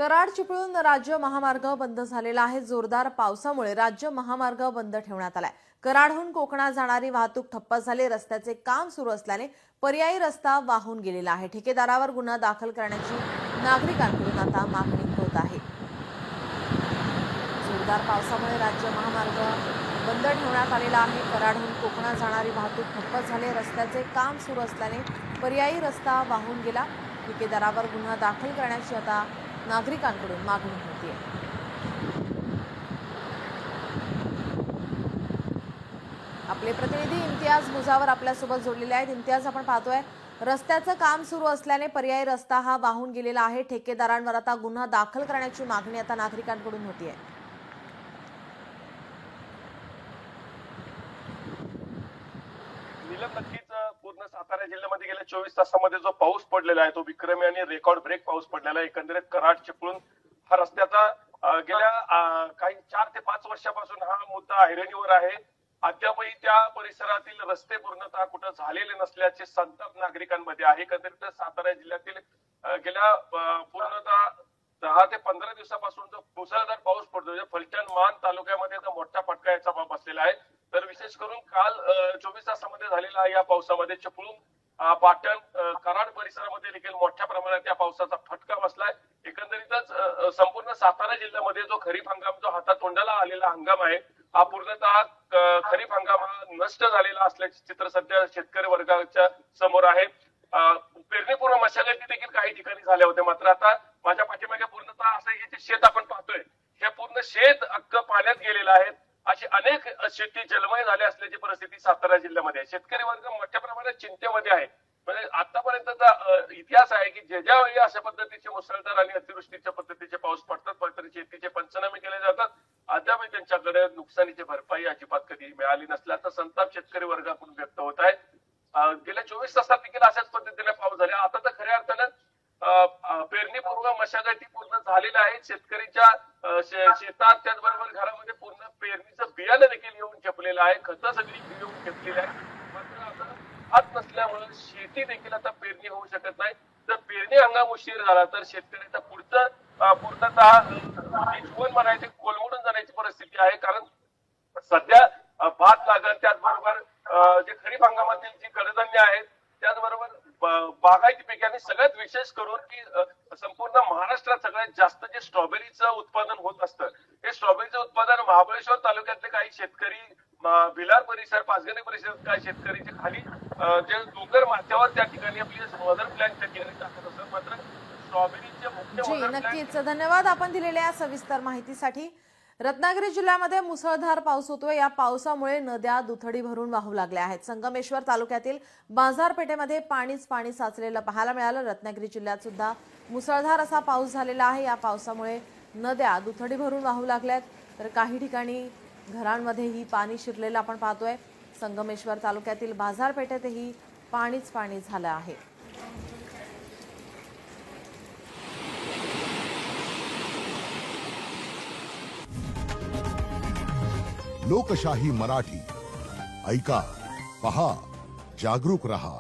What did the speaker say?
कराड चिपळूण राज्य महामार्ग बंद झालेला आहे। जोरदार पावसामुळे राज्य महामार्ग बंद ठेवण्यात आलाय। कराडहून कोकणात जाणारी वाहतूक ठप्प झाली। रस्त्याचे काम सुरू असल्याने पर्यायी रस्ता वाहून गेलेला आहे। ठेकेदारावर गुन्हा दाखल करण्याची नागरिकांकडून आता मागणी होत आहे। जोरदार पावसामुळे राज्य महामार्ग बंद ठेवण्यात आलेला आहे। कराडहून कोकणात जाणारी वाहतूक ठप्प झाली। रस्त्याचे काम सुरू असल्याने पर्यायी रस्ता वाहून गेला। ठेकेदारावर गुन्हा दाखल करण्याची आता नागरिकांकडून मागणी होती आहे। आपले प्रतिनिधी इम्तियाज मुजावर आपल्यासोबत जोडलेले आहेत। इम्तियाज, आपण पाहतोय रस्त्याचं काम सुरू असल्याने पर्यायी रस्ता हा वाहून गेलेला आहे। ठेकेदारांवर आता गुन्हा दाखल करण्याची मागणी आता नागरिकांकडून होती आहे। नक्कीच पूर्ण सातारा जिल्ह्यामध्ये गेल्या 24 तासामध्ये जो पाऊस पडलेला आहे तो विक्रमी आणि रेकॉर्ड ब्रेक पाऊस पडलेला आहे। एकंदरीत कराड चिपळूण हा रस्त्याचा गेल्या काही 4 ते 5 वर्षापासून हा मुद्दा ऐरणीवर आहे। अद्यापही त्या परिसरातील रस्ते पूर्णतः कुठं झालेले नसल्याचे संताप नागरिकांमध्ये आहे। एकंदरीत सातारा जिल्ह्यातील गेल्या पूर्णतः 10 ते 15 दिवसापासून जो मुसळधार पाऊस पडतो, फलटण मान तालुक्यामध्ये मोठा फटका याचा बसलेला आहे। तर विशेष करून काल 24 तासामध्ये झालेल्या या पावसामध्ये चिपळूण, पाटण, कराड परिसरामध्ये देखील मोठ्या प्रमाणात या पावसाचा फटका बसलाय। एकंदरीतच संपूर्ण सातारा जिल्ह्यामध्ये जो खरीप हंगाम, जो हातातोंडाला आलेला हंगाम आहे, हा पूर्णतः खरीप हंगाम हा नष्ट झालेला असल्याचे चित्र सध्या शेतकरी वर्गाच्या समोर आहे। पेरणीपूर्व मशागती देखील काही ठिकाणी झाल्या होत्या, मात्र आता माझ्या पाठीमागे पूर्णतः असं हे जे शेत आपण पाहतोय, हे पूर्ण शेत अख्खं पाण्यात गेलेलं आहे। अशी अनेक शेती जलमय झाले असल्याची परिस्थिती सातारा जिल्ह्यामध्ये आहे। शेतकरी वर्ग मोठ्या प्रमाणात चिंतेमध्ये आहे। म्हणजे आतापर्यंतचा इतिहास आहे की ज्या वेळी अशा पद्धतीचे मुसळधार आणि अतिवृष्टीच्या पद्धतीचे पाऊस पडतात, मात्र शेतीचे पंचनामे केले जातात, अद्याप त्यांच्याकडे नुकसानीची भरपाई अजिबात कधी मिळाली नसल्याचा संताप शेतकरी वर्गाकडून व्यक्त होत आहे। गेल्या 24 तासात देखील अशाच पद्धतीने पाऊस झाला। आता तर खऱ्या अर्थानं पेरणीपूर्व मशागती पूर्ण झालेल्या आहेत। शेतकरीच्या शेतात त्याचबरोबर घरामध्ये पूर्ण पेरणीचं बियाणं देखील येऊन ठेपलेलं आहे, खतं सगळी येऊन ठेपलेली आहे। मात्र आता हात नसल्यामुळे शेती देखील आता पेरणी होऊ शकत नाही। जर पेरणी हंगाम उशीर झाला तर शेतकऱ्याचा पुढचं पूर्णतः जीवन म्हणायचे कोलमडून जाण्याची परिस्थिती आहे। कारण सध्या भात लागत, त्याचबरोबर जे खरीप हंगामातील जी कडधान्य आहेत, त्याचबरोबर बागायती पिके आणि सगळ्यात विशेष करून की संपूर्ण महाराष्ट्रात सगळ्यात जास्त जे स्ट्रॉबेरीचं उत्पादन होत असतं, हे स्ट्रॉबेरीचं उत्पादन महाबळेश्वर तालुक्यातले काही शेतकरी, भिलार परिसर, पाचगणी परिसर काही शेतकरीचे खाली जे डोंगर माथ्यावर त्या ठिकाणी आपली मदर प्लॅन त्या ठिकाणी टाकत असतात, मात्र स्ट्रॉबेरीचे मुख्य नक्कीच धन्यवाद आपण दिलेल्या सविस्तर माहितीसाठी। रत्नागिरी जिल्ह्यामध्ये मुसळधार पाऊस होतोय। या पावसामुळे नद्या दुथडी भरून वाहू लागल्या आहेत। संगमेश्वर तालुक्यातील बाजारपेठेमध्ये पाणीच पाणी साचलेलं पाहायला मिळालं। रत्नागिरी जिल्ह्यात सुद्धा मुसळधार असा पाऊस झालेला आहे। या पावसामुळे नद्या दुथडी भरून वाहू लागल्यात, तर काही ठिकाणी घरांमध्येही पाणी शिरलेलं आपण पाहतोय। संगमेश्वर तालुक्यातील बाजारपेठेतही पाणीच पाणी झालं आहे। लोकशाही मराठी ऐका, पहा, जागरूक रहा।